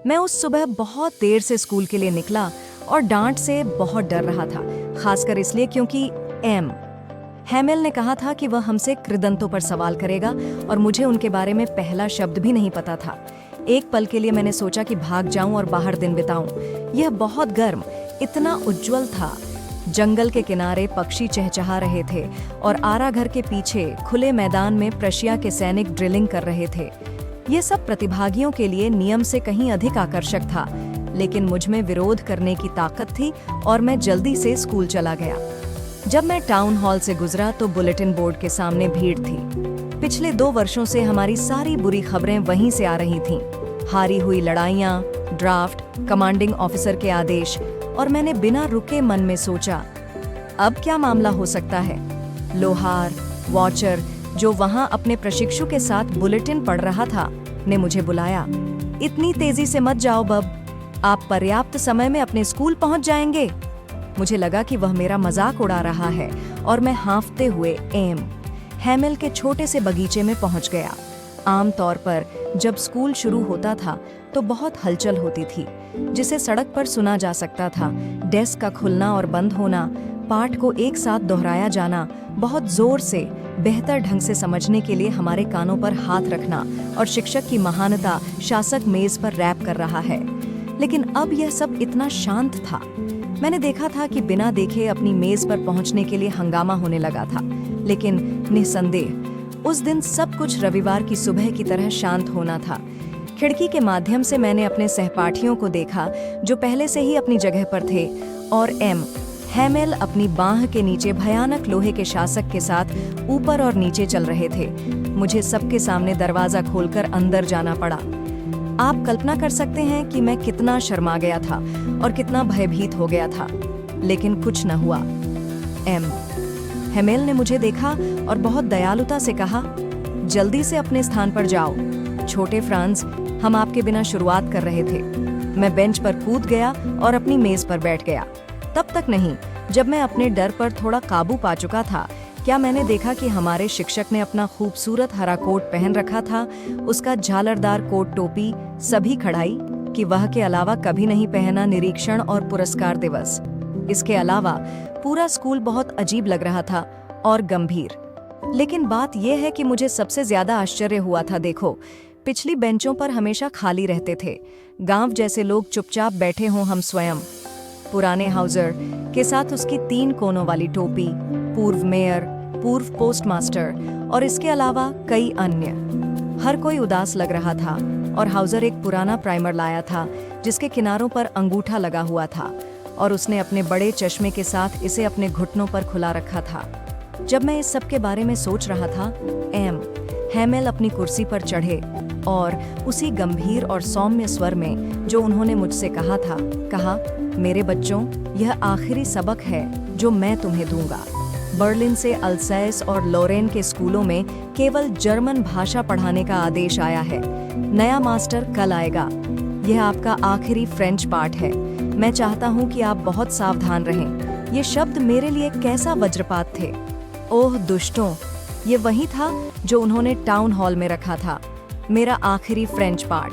मैं उस सुबह बहुत देर से स्कूल के लिए निकला और डांट से बहुत डर रहा था, खासकर इसलिए क्योंकि एम हैमेल ने कहा था कि वह हमसे कृदंतों पर सवाल करेगा और मुझे उनके बारे में पहला शब्द भी नहीं पता था। एक पल के लिए मैंने सोचा कि भाग जाऊं और बाहर दिन बिताऊं। यह बहुत गर्म, इतना उज्जवल था। जंगल के किनारे पक्षी चहचहा रहे थे और आरा घर के पीछे खुले मैदान में प्रशिया के सैनिक ड्रिलिंग कर रहे थे। ये सब प्रतिभागियों के लिए नियम से कहीं अधिक आकर्षक था, लेकिन मुझ में विरोध करने की ताकत थी और मैं जल्दी से स्कूल चला गया। जब मैं टाउन हॉल से गुजरा तो बुलेटिन बोर्ड के सामने भीड़ थी। पिछले 2 वर्षों से हमारी सारी बुरी खबरें वहीं से आ रही थीं। हारी हुई लड़ाइयाँ, ड्राफ्ट, कमांडिंग ऑफिसर के आदेश, और मैंने बिना रुके मन में सोचा, अब क्या मामला हो सकता है। लोहार, वॉचर, जो वहां अपने प्रशिक्षु के साथ बुलेटिन पढ़ रहा था, ने मुझे बुलाया। इतनी तेजी से मत जाओ बब, आप पर्याप्त समय में अपने स्कूल पहुंच जाएंगे। मुझे लगा कि वह मेरा मजाक उड़ा रहा है और मैं हाँफते हुए हैमेल के छोटे से बगीचे में पहुंच गया। आमतौर पर जब स्कूल शुरू होता था तो बहुत हलचल होती थी, जिसे सड़क पर सुना जा सकता था। डेस्क का खुलना और बंद होना, पाठ को एक साथ दोहराया जाना, बहुत जोर से बेहतर ढंग से समझने के लिए हमारे कानों पर हाथ रखना, और शिक्षक की महानता, शासक मेज पर रैप कर रहा है। लेकिन अब यह सब इतना शांत था। मैंने देखा था कि बिना देखे अपनी मेज पर पहुंचने के लिए हंगामा होने लगा था, लेकिन निसंदेह उस दिन सब कुछ रविवार की सुबह की तरह शांत होना था। खिड़की के माध्यम से मैंने अपने सहपाठियों को देखा जो पहले से ही अपनी जगह पर थे, और हैमेल अपनी बांह के नीचे भयानक लोहे के शासक के साथ ऊपर और नीचे चल रहे थे। मुझे सबके सामने दरवाजा खोलकर अंदर जाना पड़ा। आप कल्पना कर सकते हैं कि मैं कितना शर्मा गया था और कितना भयभीत हो गया था, लेकिन कुछ न हुआ। हैमेल ने मुझे देखा और बहुत दयालुता से कहा, जल्दी से अपने स्थान पर जाओ। छोटे फ्रांस, हम आपके बिना शुरुआत कर रहे थे। मैं बेंच पर कूद गया और अपनी मेज पर बैठ गया। तब तक नहीं, जब मैं अपने डर पर थोड़ा काबू पा चुका था, क्या मैंने देखा कि हमारे शिक्षक ने अपना खूबसूरत हरा कोट पहन रखा था, उसका झालरदार कोट टोपी, सभी कढ़ाई, कि वह के अलावा कभी नहीं पहना निरीक्षण और पुरस्कार दिवस। इसके अलावा पूरा स्कूल बहुत अजीब लग रहा था और गंभीर। लेकिन बात यह है कि मुझे सबसे ज्यादा आश्चर्य हुआ था। देखो, पिछली बेंचों पर हमेशा खाली रहते थे। गांव जैसे लोग चुपचाप बैठे हों हम स्वयं। पुराने हाउजर के साथ उसकी 3 कोनों वाली टोपी, पूर्व मेयर, पूर्व पोस्टमास्टर और इसके अलावा कई अन्य। हर कोई उदास लग रहा था, और हाउजर एक पुराना प्राइमर लाया था जिसके किनारों पर अंगूठा लगा हुआ था, और उसने अपने बड़े चश्मे के साथ इसे अपने घुटनों पर खुला रखा था। जब मैं इस सब के बारे में सोच रहा था, हैमेल अपनी कुर्सी पर चढ़े और उसी गंभीर और सौम्य स्वर में जो उन्होंने मुझसे कहा, मेरे बच्चों, यह आखिरी सबक है जो मैं तुम्हें दूंगा। बर्लिन से अल्सैस और लोरेन के स्कूलों में केवल जर्मन भाषा पढ़ाने का आदेश आया है। नया मास्टर कल आएगा। यह आपका आखिरी फ्रेंच पाठ है। मैं चाहता हूँ कि आप बहुत सावधान रहें। ये शब्द मेरे लिए कैसा वज्रपात थे। ओह दुष्टों, ये वही था जो उन्होंने टाउन हॉल में रखा था। मेरा आखिरी फ्रेंच पाठ।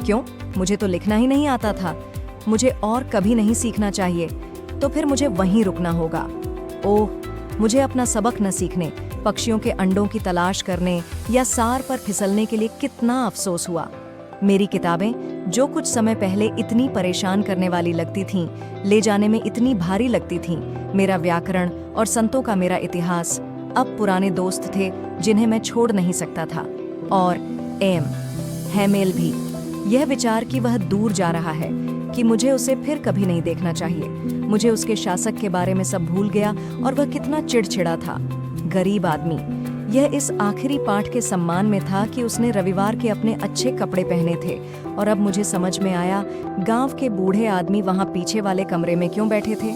क्यों? मुझे तो लिखना ही नहीं आता था। मुझे और कभी नहीं सीखना चाहिए, तो फिर मुझे वहीं रुकना होगा। ओह, मुझे अपना सबक न सीखने, पक्षियों के अंडों की तलाश करने या सार पर फिसलने के लिए कितना अफसोस हुआ। मेरी किताबें, जो कुछ समय पहले इतनी परेशान करने वाली लगती थीं, ले जाने में इतनी भारी लगती थीं, मेरा व्याकरण और संतों का मेरा इतिहास, अब पुराने दोस्त थे जिन्हें मैं छोड़ नहीं सकता था। और हैमेल भी। यह विचार कि वह दूर जा रहा है, कि मुझे उसे फिर कभी नहीं देखना चाहिए। मुझे उसके शासक के बारे में सब भूल गया और वह कितना चिड़चिड़ा था। गरीब आदमी। यह इस आखिरी पाठ के सम्मान में था कि उसने रविवार के अपने अच्छे कपड़े पहने थे, और अब मुझे समझ में आया गांव के बूढ़े आदमी वहां पीछे वाले कमरे में क्यों बैठे थे।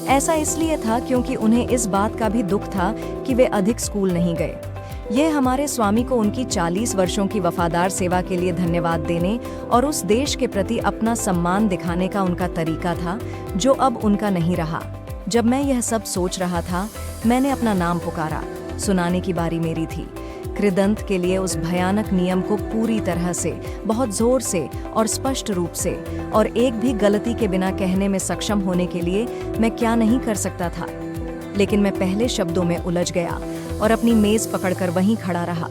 ऐसा इसलिए था क्योंकि उन्हें इस बात का भी दुख था कि वे अधिक स्कूल नहीं गए। यह हमारे स्वामी को उनकी 40 वर्षों की वफादार सेवा के लिए धन्यवाद देने और उस देश के प्रति अपना सम्मान दिखाने का उनका तरीका था, जो अब उनका नहीं रहा। जब मैं यह सब सोच रहा था, मैंने अपना नाम पुकारा। सुनाने की बारी मेरी थी। कृदंत के लिए उस भयानक नियम को पूरी तरह से, बहुत जोर से और स्पष्ट रूप से और एक भी गलती के बिना कहने में सक्षम होने के लिए मैं क्या नहीं कर सकता था। लेकिन मैं पहले शब्दों में उलझ गया और अपनी मेज पकड़कर वहीं खड़ा रहा।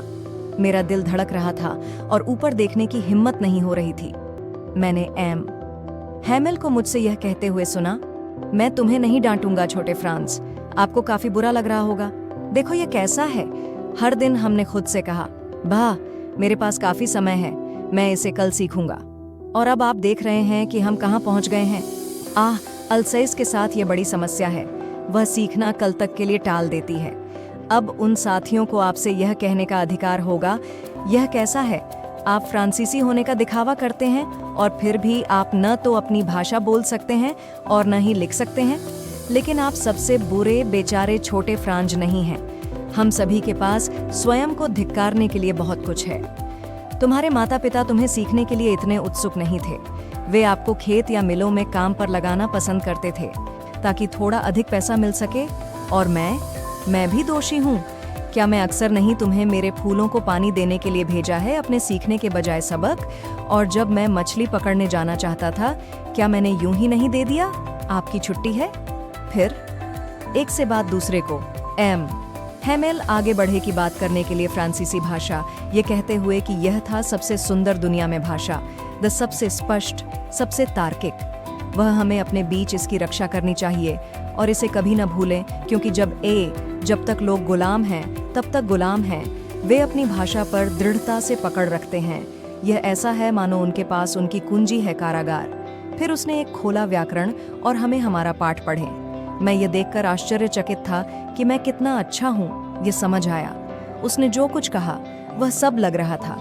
मेरा दिल धड़क रहा था और ऊपर देखने की हिम्मत नहीं हो रही थी। मैंने एम हैमेल को मुझसे यह कहते हुए सुना, मैं तुम्हें नहीं डांटूंगा छोटे फ्रांस, आपको काफी बुरा लग रहा होगा। देखो ये कैसा है। हर दिन हमने खुद से कहा, वाह मेरे पास काफी समय है, मैं इसे कल सीखूंगा। और अब आप देख रहे हैं कि हम कहाँ पहुंच गए हैं। अल्सैस के साथ ये बड़ी समस्या है, वह सीखना कल तक के लिए टाल देती है। अब उन साथियों को आपसे यह कहने का अधिकार होगा, यह कैसा है, आप फ्रांसीसी होने का दिखावा करते हैं और फिर भी आप न तो अपनी भाषा बोल सकते हैं और न ही लिख सकते हैं। लेकिन आप सबसे बुरे बेचारे छोटे फ्रांज नहीं हैं। हम सभी के पास स्वयं को धिक्कारने के लिए बहुत कुछ है। तुम्हारे माता पिता तुम्हें सीखने के लिए इतने उत्सुक नहीं थे। वे आपको खेत या मिलों में काम पर लगाना पसंद करते थे ताकि थोड़ा अधिक पैसा मिल सके। और मैं भी दोषी हूँ। क्या मैं अक्सर नहीं तुम्हें मेरे फूलों को पानी देने के लिए भेजा है अपने सीखने के बजाय सबक? और जब मैं मछली पकड़ने जाना चाहता था, क्या मैंने यूं ही नहीं दे दिया, आपकी छुट्टी है? फिर एक से बात दूसरे को एम हैमेल आगे बढ़े की बात करने के लिए फ्रांसीसी भाषा, ये कहते हुए कि यह था सबसे सुंदर दुनिया में भाषा, द सबसे स्पष्ट, सबसे तार्किक। वह हमें अपने बीच इसकी रक्षा करनी चाहिए और इसे कभी न भूलें, क्योंकि जब तक लोग गुलाम हैं तब तक गुलाम हैं। वे अपनी भाषा पर दृढ़ता से पकड़ रखते हैं। यह ऐसा है मानो उनके पास उनकी कुंजी है कारागार। फिर उसने एक खोला व्याकरण और हमें हमारा पाठ पढ़ें। मैं ये देखकर आश्चर्यचकित था कि मैं कितना अच्छा हूँ। ये समझ आया। उसने जो कुछ कहा वह सब लग रहा था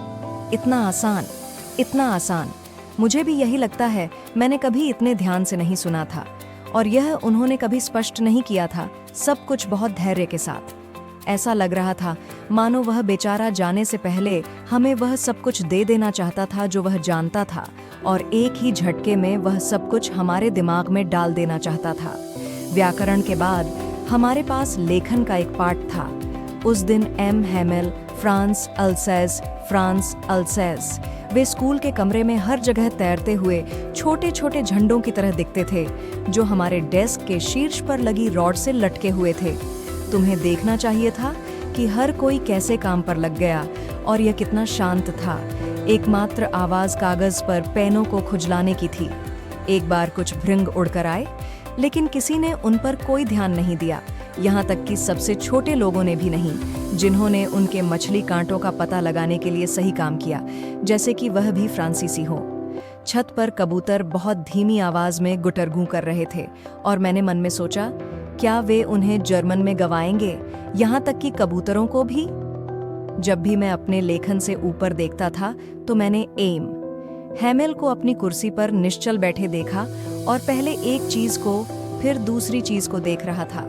इतना आसान, इतना आसान। मुझे भी यही लगता है। मैंने कभी इतने ध्यान से नहीं सुना था और यह उन्होंने कभी स्पष्ट नहीं किया था। सब कुछ बहुत धैर्य के साथ। ऐसा लग रहा था मानो वह बेचारा जाने से पहले हमें वह सब कुछ दे देना चाहता था जो वह जानता था, और एक ही झटके में वह सब कुछ हमारे दिमाग में डाल देना चाहता था। व्याकरण के बाद हमारे पास लेखन का एक पाठ था। उस दिन एम हैमेल फ्रांस अल्सैस वे स्कूल के कमरे में हर जगह तैरते हुए छोटे छोटे झंडों की तरह दिखते थे, जो हमारे डेस्क के शीर्ष पर लगी रॉड से लटके हुए थे। तुम्हें देखना चाहिए था कि हर कोई कैसे काम पर लग गया और यह कितना शांत था। एकमात्र आवाज कागज पर पेनों को खुजलाने की थी। एक बार कुछ भृंग उड़कर आए, लेकिन किसी ने उन पर कोई ध्यान नहीं दिया, यहाँ तक कि सबसे छोटे लोगों ने भी नहीं, जिन्होंने उनके मछली कांटों का पता लगाने के लिए सही काम किया, जैसे कि वह भी फ्रांसीसी हो। छत पर कबूतर बहुत धीमी आवाज में गुटरगू कर रहे थे और मैंने मन में सोचा, क्या वे उन्हें जर्मन में गवाएंगे, यहाँ तक कि कबूतरों को भी? जब भी मैं अपने लेखन से ऊपर देखता था तो मैंने एम हैमेल को अपनी कुर्सी पर निश्चल बैठे देखा और पहले एक चीज को फिर दूसरी चीज को देख रहा था,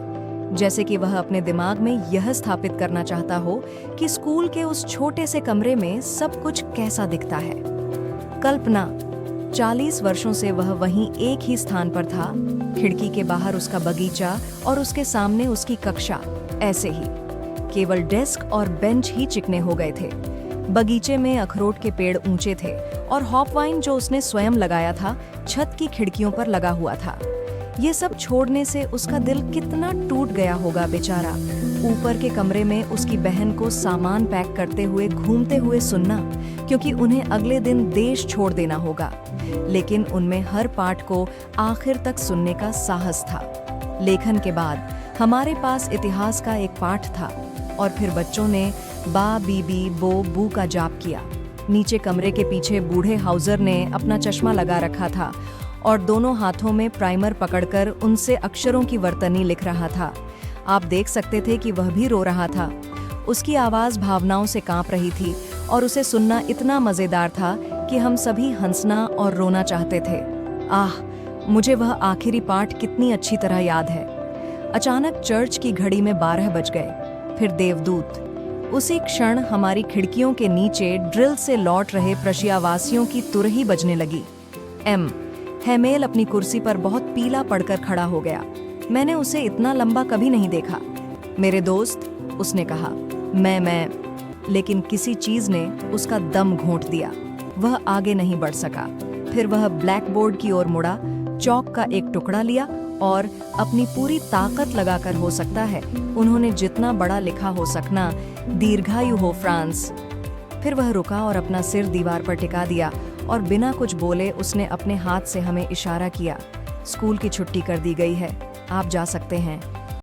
जैसे कि वह अपने दिमाग में यह स्थापित करना चाहता हो कि स्कूल के उस छोटे से कमरे में सब कुछ कैसा दिखता है। कल्पना 40 वर्षों से वह वहीं एक ही स्थान पर था, खिड़की के बाहर उसका बगीचा और उसके सामने उसकी कक्षा। ऐसे ही केवल डेस्क और बेंच ही चिकने हो गए थे। बगीचे में अखरोट के पेड़ ऊंचे थे और हॉपवाइन जो उसने स्वयं लगाया था छत की खिड़कियों पर लगा हुआ था। ये सब छोड़ने से उसका दिल कितना टूट गया होगा बेचारा। ऊपर के कमरे में उसकी बहन को सामान पैक करते हुए घूमते हुए सुनना, क्योंकि उन्हें अगले दिन देश छोड़ देना होगा। लेकिन उनमें हर पाठ को आखिर तक सुनने का साहस था। लेखन के बाद हमारे पास इतिहास का एक पाठ था और फिर बच्चों ने बा बीबी बो बू का जाप किया। नीचे कमरे के पीछे बूढ़े हाउजर ने अपना चश्मा लगा रखा था और दोनों हाथों में प्राइमर पकड़कर उनसे अक्षरों की वर्तनी लिख रहा था। आप देख सकते थे कि वह भी रो रहा था। उसकी आवाज भावनाओं से कांप रही थी और उसे सुनना इतना मजेदार था कि हम सभी हंसना और रोना चाहते थे। मुझे वह आखिरी पाठ कितनी अच्छी तरह याद है। अचानक चर्च की घड़ी में 12 बज गए। फिर देवदूत। उसी क्षण हमारी खिड़कियों के नीचे ड्रिल से लौट रहे प्रशियावासियों की तुरही बजने लगी। एम हैमेल अपनी कुर्सी पर बहुत पीला पड़कर खड़ा हो गया। मैंने उसे इतना लंबा कभी नहीं देखा। मेरे दोस्त, उसने कहा। मैं लेकिन किसी चीज ने उसका दम घोंट दिया। वह आगे नहीं बढ़ सका। फिर वह ब्लैक बोर्ड की ओर मुड़ा, चौक का एक टुकड़ा लिया और अपनी पूरी ताकत लगाकर, हो सकता है उन्होंने जितना बड़ा लिखा हो सकना, दीर्घायु हो फ्रांस। फिर वह रुका और अपना सिर दीवार पर टिका दिया और बिना कुछ बोले उसने अपने हाथ से हमें इशारा किया। स्कूल की छुट्टी कर दी गई है, आप जा सकते हैं।